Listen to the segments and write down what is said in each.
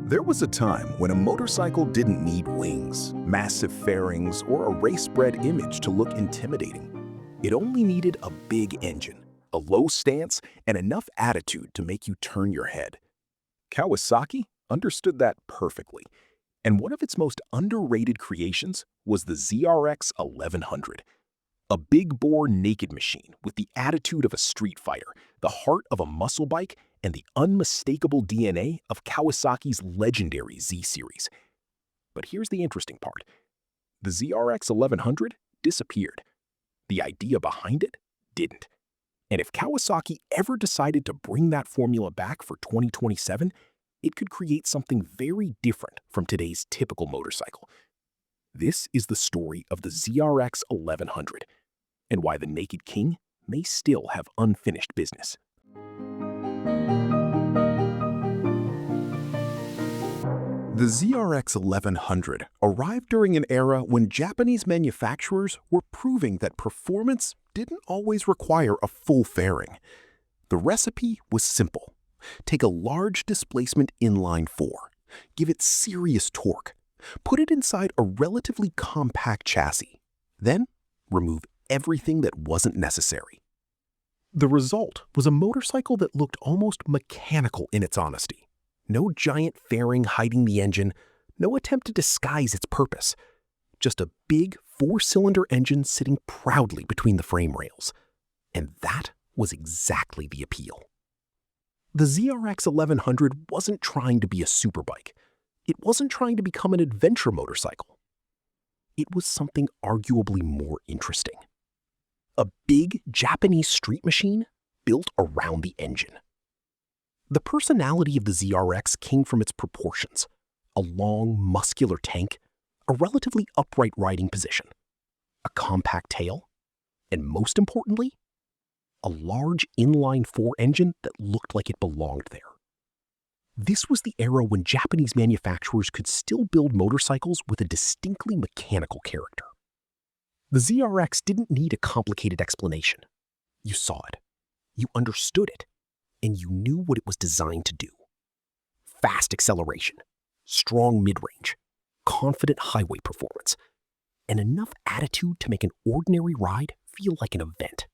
There was a time when a motorcycle didn't need wings, massive fairings, or a race-bred image to look intimidating. It only needed a big engine, a low stance, and enough attitude to make you turn your head. Kawasaki understood that perfectly, and one of its most underrated creations was the ZRX1100. A big-bore naked machine with the attitude of a street fighter, the heart of a muscle bike, and the unmistakable DNA of Kawasaki's legendary Z series. But here's the interesting part. The ZRX1100 disappeared. The idea behind it didn't. And if Kawasaki ever decided to bring that formula back for 2027, it could create something very different from today's typical motorcycle. This is the story of the ZRX1100 and why the Naked King may still have unfinished business. The ZRX1100 arrived during an era when Japanese manufacturers were proving that performance didn't always require a full fairing. The recipe was simple. Take a large displacement inline-four, give it serious torque, put it inside a relatively compact chassis, then remove everything that wasn't necessary. The result was a motorcycle that looked almost mechanical in its honesty. No giant fairing hiding the engine, no attempt to disguise its purpose. Just a big four-cylinder engine sitting proudly between the frame rails. And that was exactly the appeal. The ZRX1100 wasn't trying to be a superbike. It wasn't trying to become an adventure motorcycle. It was something arguably more interesting. A big Japanese street machine built around the engine. The personality of the ZRX came from its proportions: a long, muscular tank, a relatively upright riding position, a compact tail, and most importantly, a large inline-four engine that looked like it belonged there. This was the era when Japanese manufacturers could still build motorcycles with a distinctly mechanical character. The ZRX didn't need a complicated explanation. You saw it, you understood it, and you knew what it was designed to do. Fast acceleration, strong mid-range, confident highway performance, and enough attitude to make an ordinary ride feel like an event.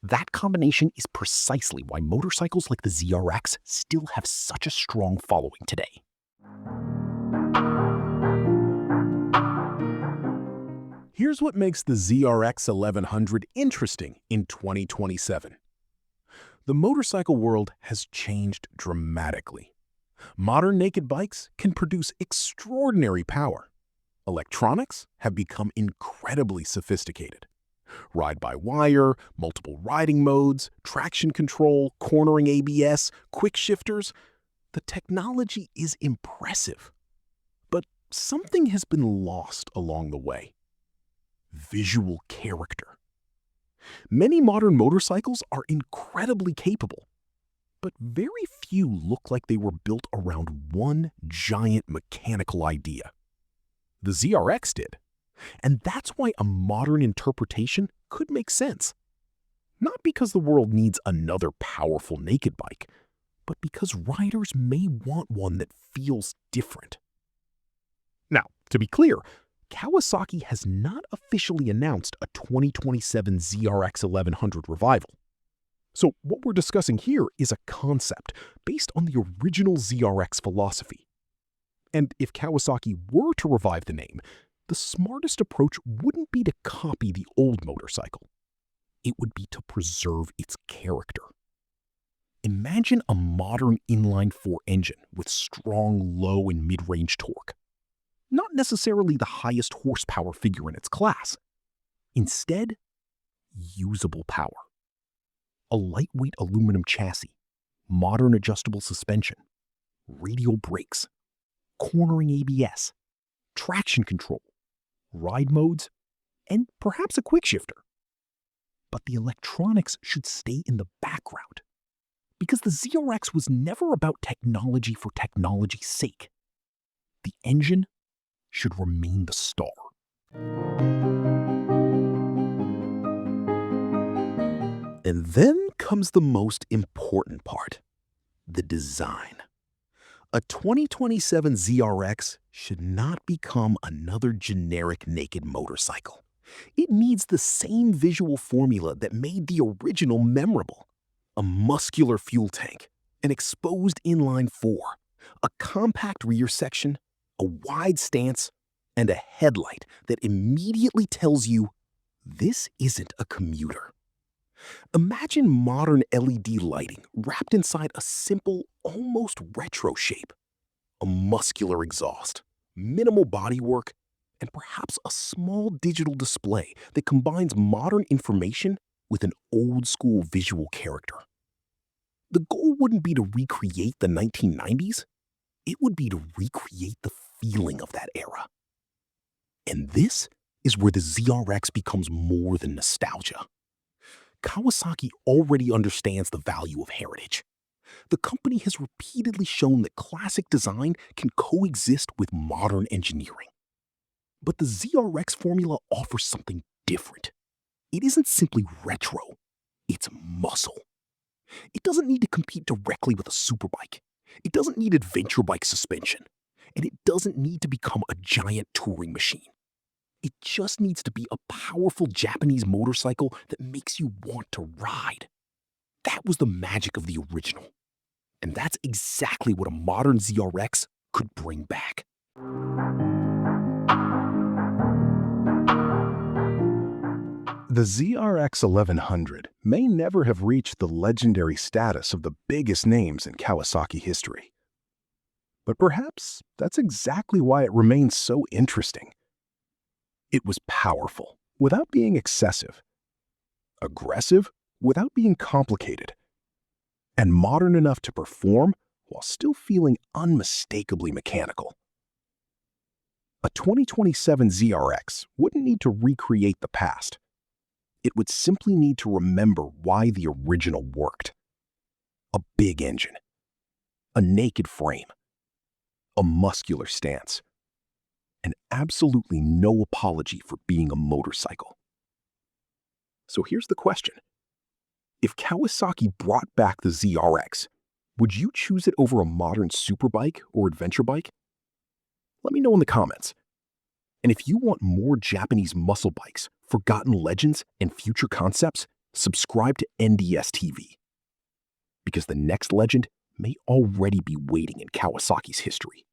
That combination is precisely why motorcycles like the ZRX still have such a strong following today. Here's what makes the ZRX1100 interesting in 2027. The motorcycle world has changed dramatically. Modern naked bikes can produce extraordinary power. Electronics have become incredibly sophisticated. Ride-by-wire, multiple riding modes, traction control, cornering ABS, quick shifters. The technology is impressive. But something has been lost along the way. Visual character. Many modern motorcycles are incredibly capable, but very few look like they were built around one giant mechanical idea. The ZRX did, and that's why a modern interpretation could make sense. Not because the world needs another powerful naked bike, but because riders may want one that feels different. Now, to be clear, Kawasaki has not officially announced a 2027 ZRX1100 revival. So what we're discussing here is a concept based on the original ZRX philosophy. And if Kawasaki were to revive the name, the smartest approach wouldn't be to copy the old motorcycle. It would be to preserve its character. Imagine a modern inline-four engine with strong low and mid-range torque. Not necessarily the highest horsepower figure in its class. Instead, usable power. A lightweight aluminum chassis, modern adjustable suspension, radial brakes, cornering ABS, traction control, ride modes, and perhaps a quick shifter. But the electronics should stay in the background, because the ZRX was never about technology for technology's sake. The engine should remain the star. And then comes the most important part: the design. A 2027 ZRX should not become another generic naked motorcycle. It needs the same visual formula that made the original memorable. A muscular fuel tank, an exposed inline-four, a compact rear section, a wide stance, and a headlight that immediately tells you this isn't a commuter. Imagine modern LED lighting wrapped inside a simple, almost retro shape. A muscular exhaust, minimal bodywork, and perhaps a small digital display that combines modern information with an old-school visual character. The goal wouldn't be to recreate the 1990s. It would be to recreate the feeling of that era. And this is where the ZRX becomes more than nostalgia. Kawasaki already understands the value of heritage. The company has repeatedly shown that classic design can coexist with modern engineering. But the ZRX formula offers something different. It isn't simply retro, it's muscle. It doesn't need to compete directly with a superbike. It doesn't need adventure bike suspension. And it doesn't need to become a giant touring machine. It just needs to be a powerful Japanese motorcycle that makes you want to ride. That was the magic of the original. And that's exactly what a modern ZRX could bring back. The ZRX1100 may never have reached the legendary status of the biggest names in Kawasaki history. But perhaps that's exactly why it remains so interesting. It was powerful without being excessive, aggressive without being complicated, and modern enough to perform while still feeling unmistakably mechanical. A 2027 ZRX wouldn't need to recreate the past. It would simply need to remember why the original worked. A big engine, a naked frame, a muscular stance, and absolutely no apology for being a motorcycle. So here's the question. If Kawasaki brought back the ZRX, would you choose it over a modern superbike or adventure bike? Let me know in the comments. And if you want more Japanese muscle bikes, forgotten legends, and future concepts, subscribe to NDSTV. Because the next legend may already be waiting in Kawasaki's history.